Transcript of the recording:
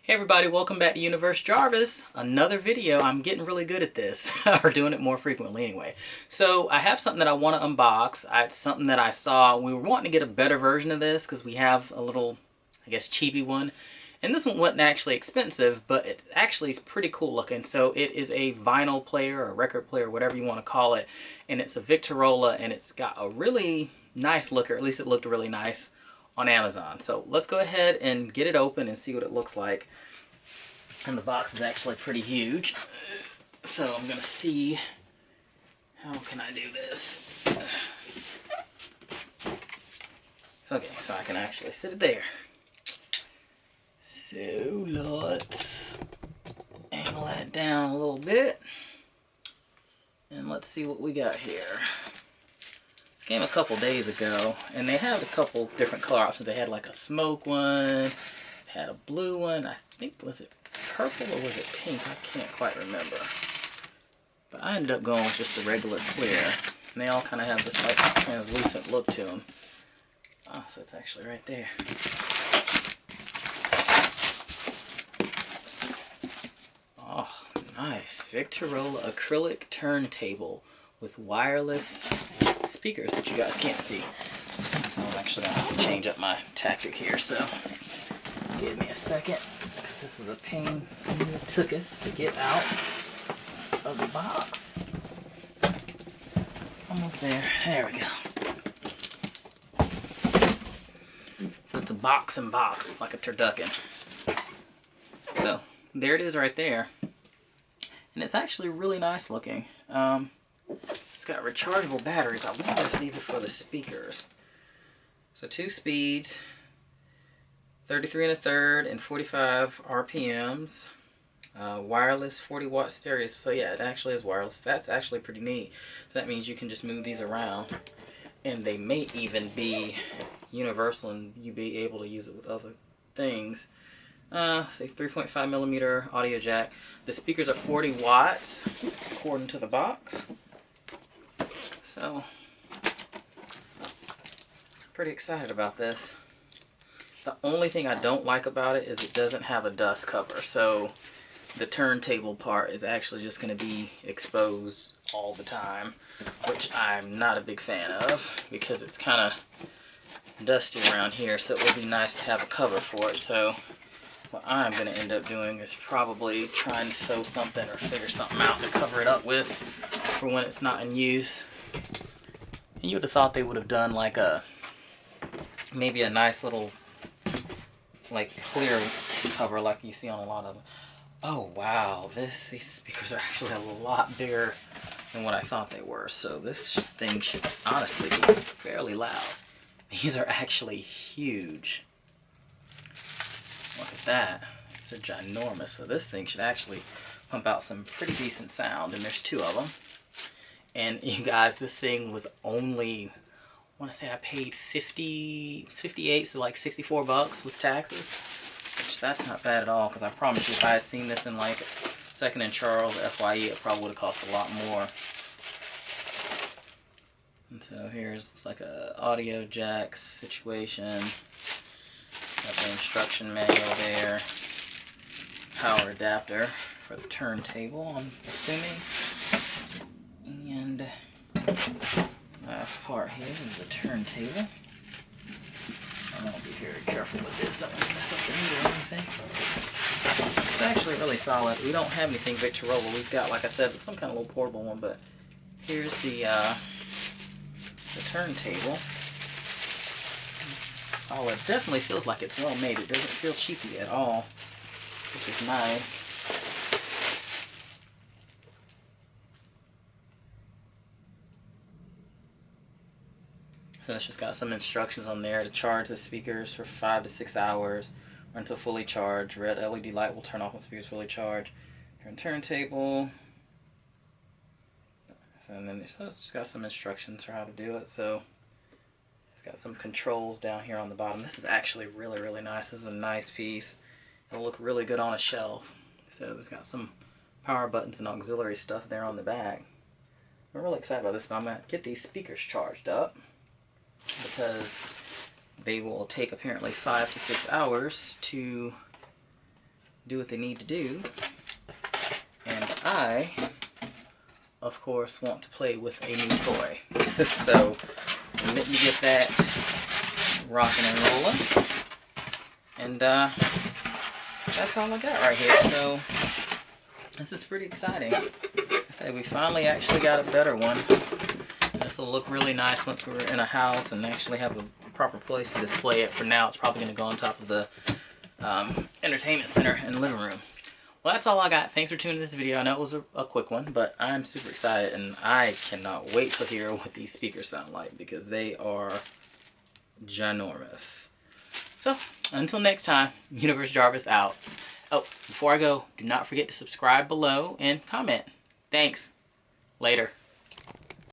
Hey everybody, welcome back to Universe Jarvis. Another video. I'm getting really good at this, or doing it more frequently anyway. So I have something that I want to unbox. It's something that I saw. We were wanting to get a better version of this because we have a little, I guess, cheapy one. And this one wasn't actually expensive, but it actually is pretty cool looking. So it is a vinyl player or record player, whatever you want to call it. And it's a Victorola, and it's got a really nice look, or at least it looked really nice on Amazon. So let's go ahead and get it open and see what it looks like. And the box is actually pretty huge. So I'm gonna see how can I do this. Okay, so I can actually sit it there. So let's angle that down a little bit. And let's see what we got here. Came a couple days ago, and they had a couple different color options. They had like a smoke one, they had a blue one. I think, was it purple or was it pink? I can't quite remember. But I ended up going with just the regular clear. And they all kind of have this like translucent look to them. Oh, so it's actually right there. Oh, nice. Victorola acrylic turntable with wireless speakers that you guys can't see. So I'm actually going to have to change up my tactic here, so give me a second, because this is a pain it took us to get out of the box. Almost there. There we go. So it's a box and box. It's like a turducken. So there it is right there. And it's actually really nice looking. It's got rechargeable batteries. I wonder if these are for the speakers. So 2 speeds, 33 1/3 and 45 RPMs. Wireless 40-watt stereo. So yeah, it actually is wireless. That's actually pretty neat. So that means you can just move these around. And they may even be universal and you be able to use it with other things. Say 3.5 millimeter audio jack. The speakers are 40 watts according to the box. So, pretty excited about this. The only thing I don't like about it is it doesn't have a dust cover. So the turntable part is actually just going to be exposed all the time, which I'm not a big fan of because it's kind of dusty around here. So it would be nice to have a cover for it. So what I'm going to end up doing is probably trying to sew something or figure something out to cover it up with for when it's not in use. And you would have thought they would have done like maybe a nice little like clear cover like you see on a lot of them. Oh wow, these speakers are actually a lot bigger than what I thought they were. So this thing should honestly be fairly loud. These are actually huge. Look at that. It's a ginormous. So this thing should actually pump out some pretty decent sound. And there's 2 of them. And you guys, this thing was only, I want to say I paid 58, so like 64 bucks with taxes. Which that's not bad at all, because I promise you if I had seen this in like Second and Charles FYE, it probably would have cost a lot more. And so here's, it's like a audio jack situation. Got the instruction manual there. Power adapter for the turntable, I'm assuming. And last part here is the turntable. I'm going to be very careful with this. Don't mess up the needle or anything. It's actually really solid. We don't have anything Victorola. We've got, like I said, some kind of little portable one, but here's the turntable. It's solid. Definitely feels like it's well made. It doesn't feel cheapy at all, which is nice. So it's just got some instructions on there to charge the speakers for 5 to 6 hours or until fully charged. Red LED light will turn off when speakers fully charged. Turntable. And then it's just got some instructions for how to do it. So it's got some controls down here on the bottom. This is actually really, really nice. This is a nice piece. It'll look really good on a shelf. So it's got some power buttons and auxiliary stuff there on the back. I'm really excited about this, but I'm going to get these speakers charged up, because they will take apparently 5 to 6 hours to do what they need to do. And I, of course, want to play with a new toy. So let me get that rocking and rolling. And that's all I got right here. So this is pretty exciting. I say we finally actually got a better one. This will look really nice once we're in a house and actually have a proper place to display it. For now, it's probably going to go on top of the entertainment center in the living room. Well, that's all I got. Thanks for tuning in this video. I know it was a quick one, but I'm super excited, and I cannot wait to hear what these speakers sound like because they are ginormous. So, until next time, Universe Jarvis out. Oh, before I go, do not forget to subscribe below and comment. Thanks. Later.